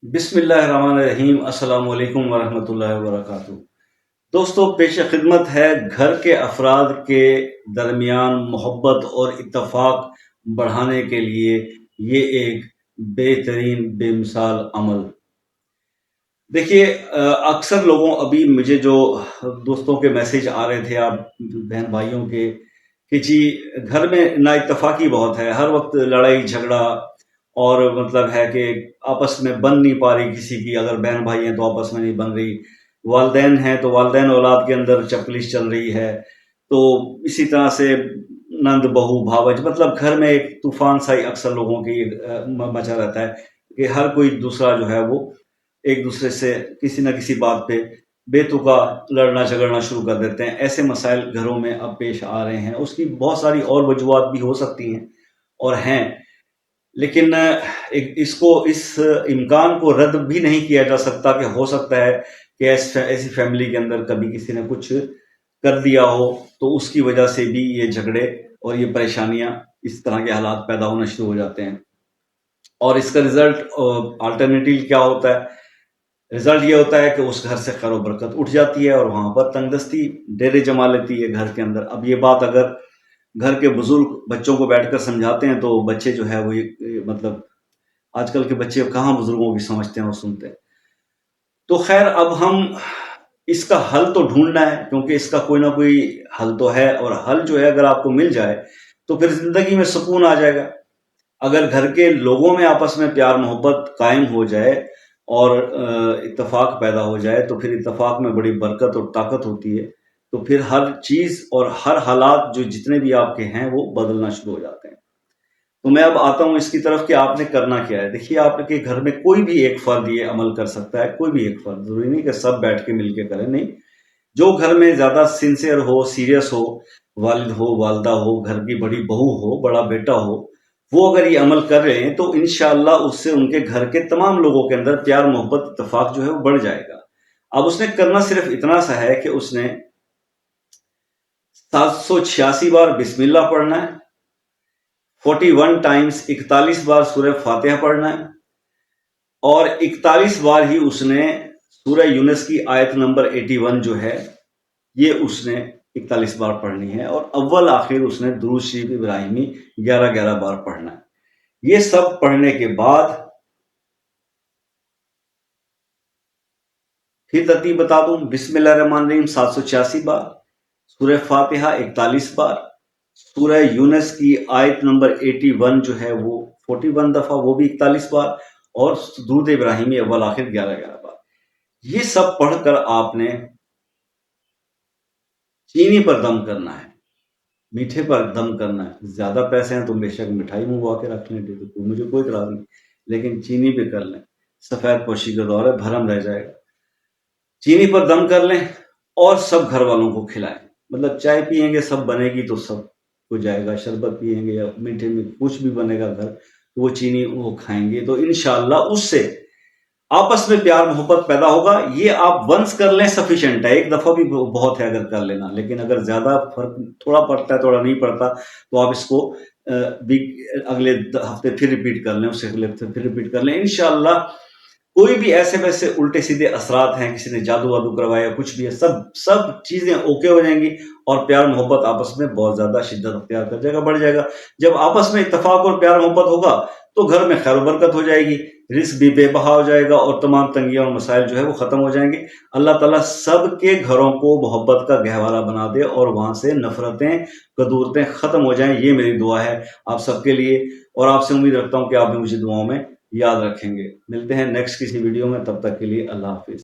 بسم اللہ الرحمن الرحیم۔ السلام علیکم ورحمۃ اللہ وبرکاتہ۔ دوستو، پیش خدمت ہے گھر کے افراد کے درمیان محبت اور اتفاق بڑھانے کے لیے یہ ایک بہترین بے مثال عمل۔ دیکھیے، اکثر لوگوں ابھی مجھے جو دوستوں کے میسیج آ رہے تھے، آپ بہن بھائیوں کے، کہ جی گھر میں نا اتفاقی بہت ہے، ہر وقت لڑائی جھگڑا، اور مطلب ہے کہ آپس میں بن نہیں پا رہی کسی کی، اگر بہن بھائی ہیں تو آپس میں نہیں بن رہی، والدین ہیں تو والدین اولاد کے اندر چپکلیش چل رہی ہے، تو اسی طرح سے نند بہو بھاوج، مطلب گھر میں ایک طوفان سا ہی اکثر لوگوں کی مچا رہتا ہے کہ ہر کوئی دوسرا جو ہے وہ ایک دوسرے سے کسی نہ کسی بات پہ بے تکا لڑنا جھگڑنا شروع کر دیتے ہیں۔ ایسے مسائل گھروں میں اب پیش آ رہے ہیں، اس کی بہت ساری اور وجوہات بھی ہو سکتی ہیں اور ہیں، لیکن اس امکان کو رد بھی نہیں کیا جا سکتا کہ ہو سکتا ہے کہ ایسی فیملی کے اندر کبھی کسی نے کچھ کر دیا ہو، تو اس کی وجہ سے بھی یہ جھگڑے اور یہ پریشانیاں، اس طرح کے حالات پیدا ہونا شروع ہو جاتے ہیں۔ اور اس کا رزلٹ آلٹرنیٹیو کیا ہوتا ہے؟ رزلٹ یہ ہوتا ہے کہ اس گھر سے خیر و برکت اٹھ جاتی ہے اور وہاں پر تنگ دستی ڈیرے جما لیتی ہے گھر کے اندر۔ اب یہ بات اگر گھر کے بزرگ بچوں کو بیٹھ کر سمجھاتے ہیں تو بچے جو ہے وہ مطلب آج کل کے بچے کہاں بزرگوں کی سمجھتے ہیں اور سنتے ہیں۔ تو خیر، اب ہم اس کا حل تو ڈھونڈنا ہے، کیونکہ اس کا کوئی نہ کوئی حل تو ہے، اور حل جو ہے اگر آپ کو مل جائے تو پھر زندگی میں سکون آ جائے گا۔ اگر گھر کے لوگوں میں آپس میں پیار محبت قائم ہو جائے اور اتفاق پیدا ہو جائے تو پھر اتفاق میں بڑی برکت اور طاقت ہوتی ہے، تو پھر ہر چیز اور ہر حالات جو جتنے بھی آپ کے ہیں وہ بدلنا شروع ہو جاتے ہیں۔ تو میں اب آتا ہوں اس کی طرف کہ آپ نے کرنا کیا ہے۔ دیکھیے، آپ کے گھر میں کوئی بھی ایک فرد یہ عمل کر سکتا ہے، کوئی بھی ایک فرد، ضروری نہیں کہ سب بیٹھ کے مل کے کریں، نہیں، جو گھر میں زیادہ سنسیئر ہو، سیریس ہو، والد ہو، والدہ ہو، گھر کی بڑی بہو ہو، بڑا بیٹا ہو، وہ اگر یہ عمل کر رہے ہیں تو انشاءاللہ اس سے ان کے گھر کے تمام لوگوں کے اندر پیار محبت اتفاق جو ہے وہ بڑھ جائے گا۔ اب اس نے کرنا صرف اتنا سا ہے کہ اس نے 786 بار بسم اللہ پڑھنا ہے، 41 ٹائمز 41 بار سورہ فاتحہ پڑھنا ہے، اور 41 بار ہی اس نے سورہ یونس کی آیت نمبر 81 جو ہے یہ اس نے 41 بار پڑھنی ہے، اور اول آخر اس نے درود شریف ابراہیمی 11 بار پڑھنا ہے۔ یہ سب پڑھنے کے بعد پھر ترتیب بتا دوں: بسم اللہ الرحمن الرحیم 786 بار، سورہ فاتحہ 41 بار، سورہ یونس کی آیت نمبر 81 جو ہے وہ 41 دفعہ، وہ بھی 41 بار، اور درود ابراہیمی اول آخر 11 بار۔ یہ سب پڑھ کر آپ نے چینی پر دم کرنا ہے، میٹھے پر دم کرنا ہے۔ زیادہ پیسے ہیں تو بے شک مٹھائی منگوا کے رکھ لیں، مجھے کوئی اعتراض نہیں، لیکن چینی پہ کر لیں، سفید پوشی کا دور ہے، بھرم رہ جائے گا۔ چینی پر دم کر لیں اور سب گھر والوں کو کھلائیں، مطلب چائے پیئیں گے سب بنے گی تو سب کو جائے گا، شربت پیئیں گے یا میٹھے میں کچھ بھی بنے گا گھر، وہ چینی وہ کھائیں گے، تو انشاءاللہ اس سے آپس میں پیار محبت پیدا ہوگا۔ یہ آپ ونس کر لیں سفیشینٹ ہے، ایک دفعہ بھی بہت ہے اگر کر لینا، لیکن اگر زیادہ فرق تھوڑا پڑتا ہے تھوڑا نہیں پڑتا تو آپ اس کو اگلے ہفتے پھر ریپیٹ کر لیں، اس سے اگلے ہفتے پھر ریپیٹ کر لیں انشاءاللہ۔ کوئی بھی ایسے ویسے الٹے سیدھے اثرات ہیں، کسی نے جادو وادو کروایا کچھ بھی ہے، سب چیزیں اوکے ہو جائیں گی، اور پیار محبت آپس میں بہت زیادہ شدت اختیار کر جائے گا، بڑھ جائے گا۔ جب آپس میں اتفاق اور پیار محبت ہوگا تو گھر میں خیر و برکت ہو جائے گی، رزق بھی بے بہا ہو جائے گا، اور تمام تنگیاں اور مسائل جو ہے وہ ختم ہو جائیں گے۔ اللہ تعالیٰ سب کے گھروں کو محبت کا گہوارہ بنا دے اور وہاں سے نفرتیں کدورتیں ختم ہو جائیں، یہ میری دعا ہے آپ سب کے لیے، اور آپ سے امید رکھتا ہوں کہ آپ بھی مجھے دعاؤں میں یاد رکھیں گے۔ ملتے ہیں نیکسٹ کسی ویڈیو میں، تب تک کے لیے اللہ حافظ۔